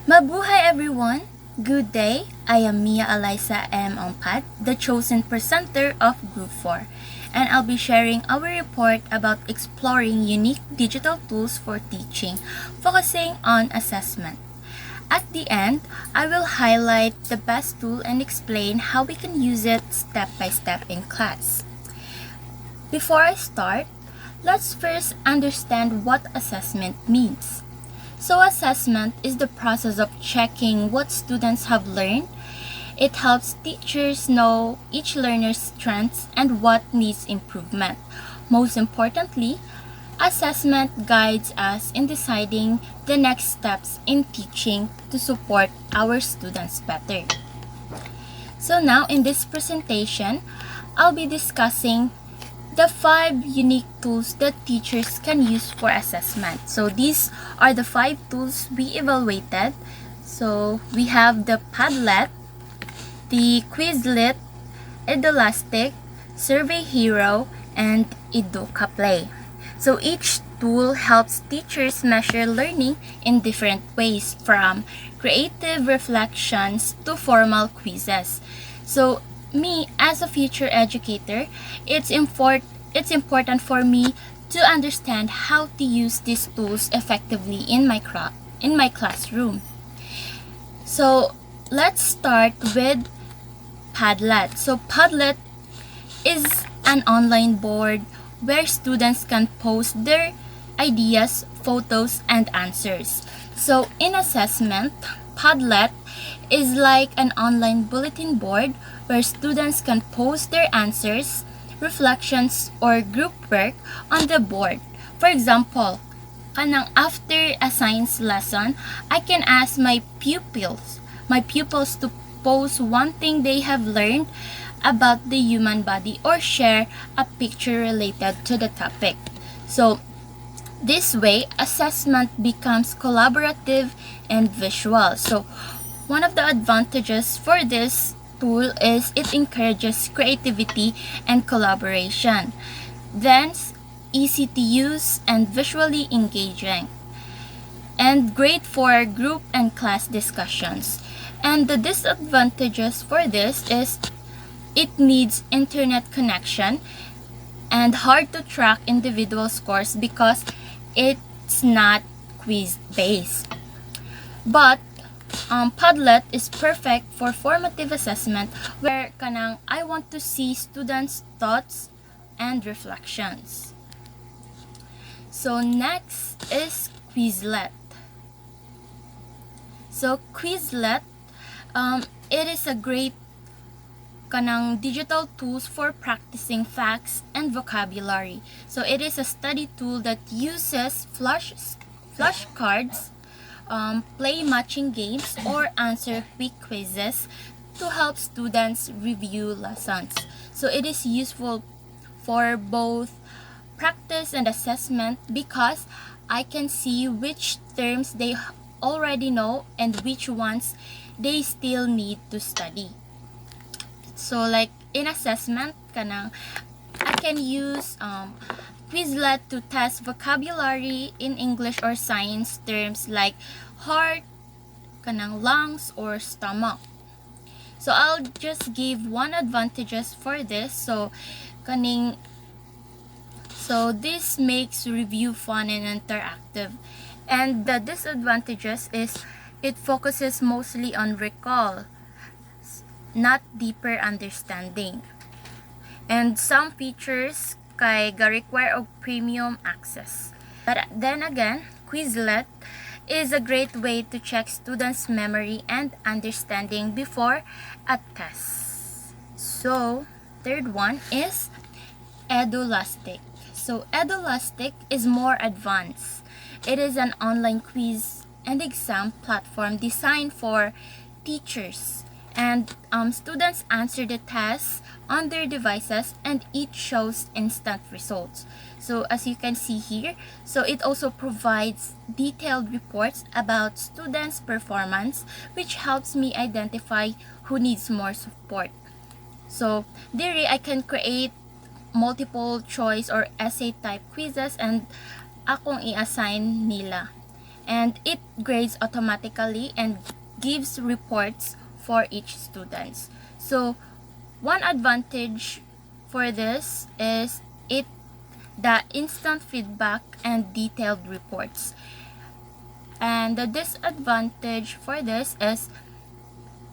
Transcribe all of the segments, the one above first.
Mabuhay everyone! Good day! I am Mia Eliza M. Ongpat, the chosen presenter of Group 4, and I'll be sharing our report about exploring unique digital tools for teaching, focusing on assessment. At the end, I will highlight the best tool and explain how we can use it step by step in class. Before I start, let's first understand what assessment means. So assessment is the process of checking what students have learned. It helps teachers know each learner's strengths and what needs improvement. Most importantly, assessment guides us in deciding the next steps in teaching to support our students better. So now in this presentation, I'll be discussing the 5 unique tools that teachers can use for assessment. So these are the 5 tools we evaluated. So we have the Padlet, the Quizlet, Edulastic, Survey Hero, and Educa Play. So each tool helps teachers measure learning in different ways, from creative reflections to formal quizzes. So me as a future educator, it's important for me to understand how to use these tools effectively in my classroom. So let's start with Padlet. So Padlet is an online board where students can post their ideas, photos, and answers. So in assessment, Padlet is like an online bulletin board where students can post their answers, reflections, or group work on the board. For example, after a science lesson, I can ask my pupils to post one thing they have learned about the human body or share a picture related to the topic. So this way, assessment becomes collaborative and visual. So one of the advantages for this tool is it encourages creativity and collaboration. Then, easy to use and visually engaging, and great for group and class discussions. And the disadvantages for this is it needs internet connection and hard to track individual scores because it's not quiz-based. But Padlet is perfect for formative assessment where I want to see students' thoughts and reflections. So next is Quizlet. So Quizlet, it is a great digital tools for practicing facts and vocabulary. So it is a study tool that uses flashcards, play matching games, or answer quick quizzes to help students review lessons. So it is useful for both practice and assessment because I can see which terms they already know and which ones they still need to study. So like in assessment, I can use Quizlet to test vocabulary in English or science terms like heart, lungs, or stomach. So I'll just give one advantages for this. So this makes review fun and interactive. And the disadvantages is it focuses mostly on recall, not deeper understanding. And some features require of premium access. But then again, Quizlet is a great way to check students' memory and understanding before a test. So third one is Edulastic. So Edulastic is more advanced. It is an online quiz and exam platform designed for teachers, and students answer the tests on their devices and it shows instant results. So as you can see here, so it also provides detailed reports about students' performance, which helps me identify who needs more support. So there I can create multiple choice or essay type quizzes and akong i-assign nila. and it grades automatically and gives reports for each student. So one advantage for this is the instant feedback and detailed reports. And the disadvantage for this is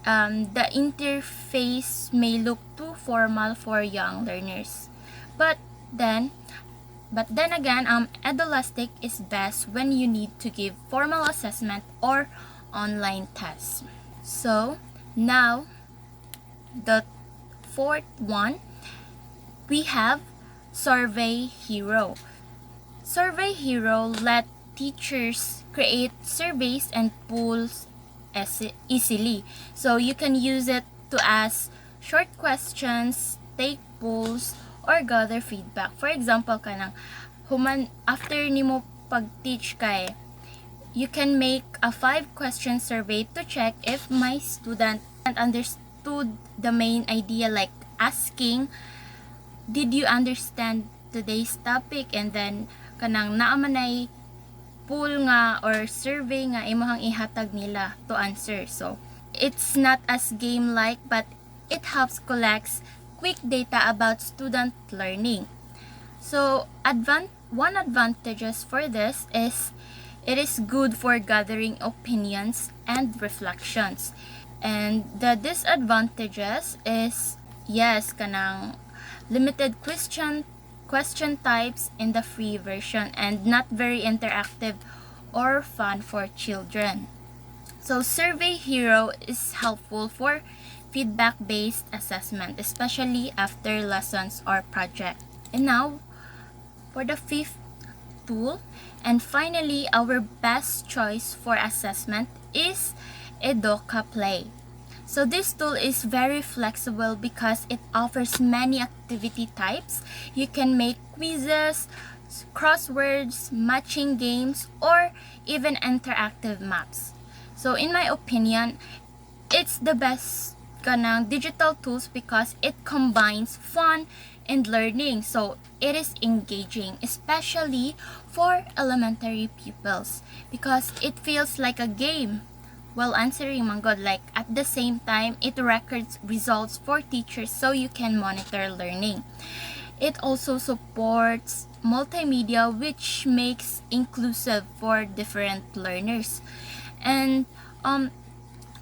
the interface may look too formal for young learners. But then again, Edolastic is best when you need to give formal assessment or online tests. So now the fourth one, we have Survey Hero. Survey Hero let teachers create surveys and polls easily. So you can use it to ask short questions, take polls, or gather feedback. For example, after nimo pag-teach kay, you can make a 5-question survey to check if my student understood the main idea, like asking, did you understand today's topic? And then kanang naamanay poll nga or survey nga imong ihatag nila to answer. So it's not as game-like, but it helps collect quick data about student learning. So one advantages for this is it is good for gathering opinions and reflections. And the disadvantages is, yes, kanang limited question types in the free version and not very interactive or fun for children. So Survey Hero is helpful for feedback-based assessment, especially after lessons or project. And now, for the fifth tool, and finally, our best choice for assessment is Edoka Play. So this tool is very flexible because it offers many activity types. You can make quizzes, crosswords, matching games, or even interactive maps. So in my opinion, it's the best digital tools because it combines fun and learning. So it is engaging, especially for elementary pupils, because it feels like a game while answering manggod. Like at the same time, it records results for teachers so you can monitor learning. It also supports multimedia, which makes inclusive for different learners. And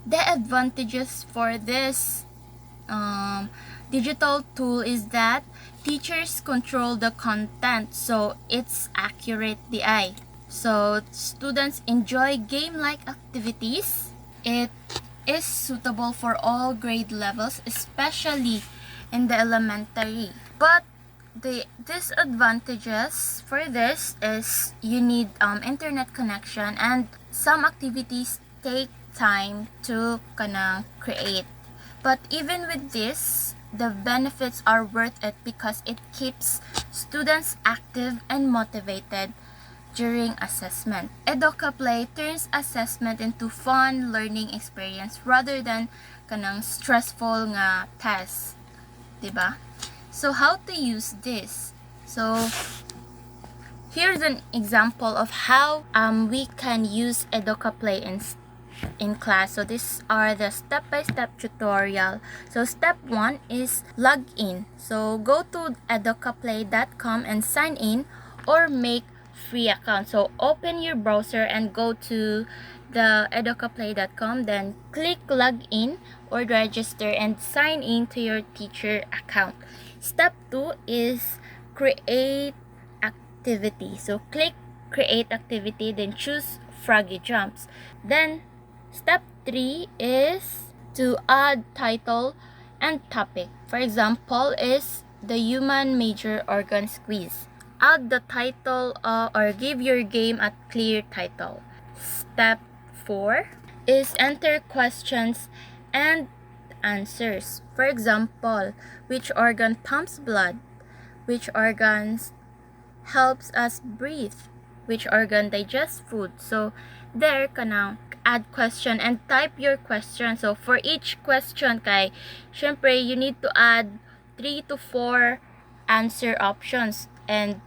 the advantages for this digital tool is that teachers control the content, so it's accurate the eye. So students enjoy game-like activities. It is suitable for all grade levels, especially in the elementary. But the disadvantages for this is you need internet connection, and some activities take time to create. But even with this, the benefits are worth it because it keeps students active and motivated during assessment. Edoka Play turns assessment into fun learning experience rather than stressful nga test, diba? So how to use this? So here's an example of how we can use Edoka Play in class. So these are the step-by-step tutorial. So step 1 is log in. So go to edokaplay.com and sign in or make free account. So open your browser and go to the edokaplay.com, then click log in or register and sign in to your teacher account. Step 2 is create activity. So click create activity, then choose Froggy Jumps. Then step 3 is to add title and topic. For example, is the human major organs quiz. Add the title or give your game a clear title. Step 4 is enter questions and answers. For example, which organ pumps blood? Which organs helps us breathe? Which organ digests food? So there ka na add question and type your question. So for each question syempre you need to add 3 to 4 answer options and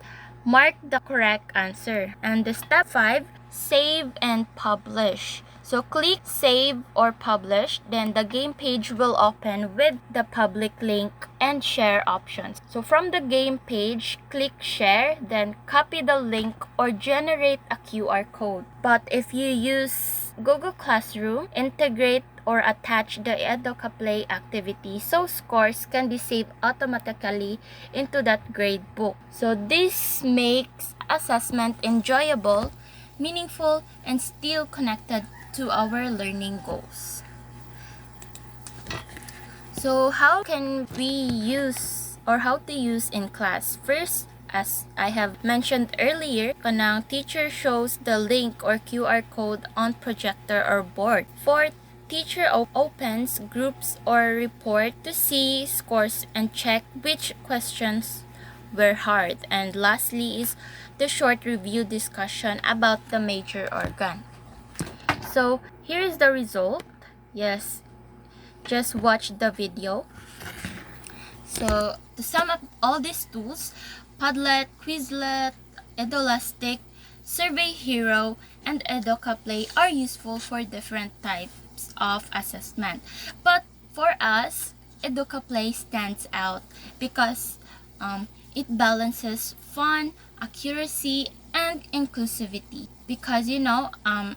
mark the correct answer. And the step 5 save and publish. So click save or publish, then the game page will open with the public link and share options. So from the game page, click share, then copy the link or generate a QR code. But if you use Google Classroom, integrate or attach the Educa Play activity so scores can be saved automatically into that grade book. So this makes assessment enjoyable, meaningful, and still connected to our learning goals. So how can we use or how to use in class? First, as I have mentioned earlier, kanang teacher shows the link or QR code on projector or board. Fourth, teacher opens groups or report to see scores and check which questions were hard. And lastly is the short review discussion about the major organ. So here is the result. Yes, just watch the video. So to sum up all these tools, Padlet, Quizlet, Edulastic, Survey Hero, and Educa Play are useful for different types of assessment. But for us, Educa Play stands out because it balances fun, accuracy, and inclusivity. Because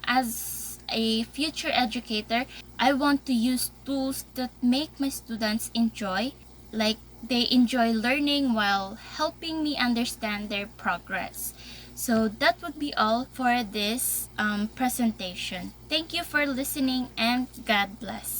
as a future educator, I want to use tools that make my students enjoy, like they enjoy learning while helping me understand their progress. So that would be all for this presentation. Thank you for listening and God bless.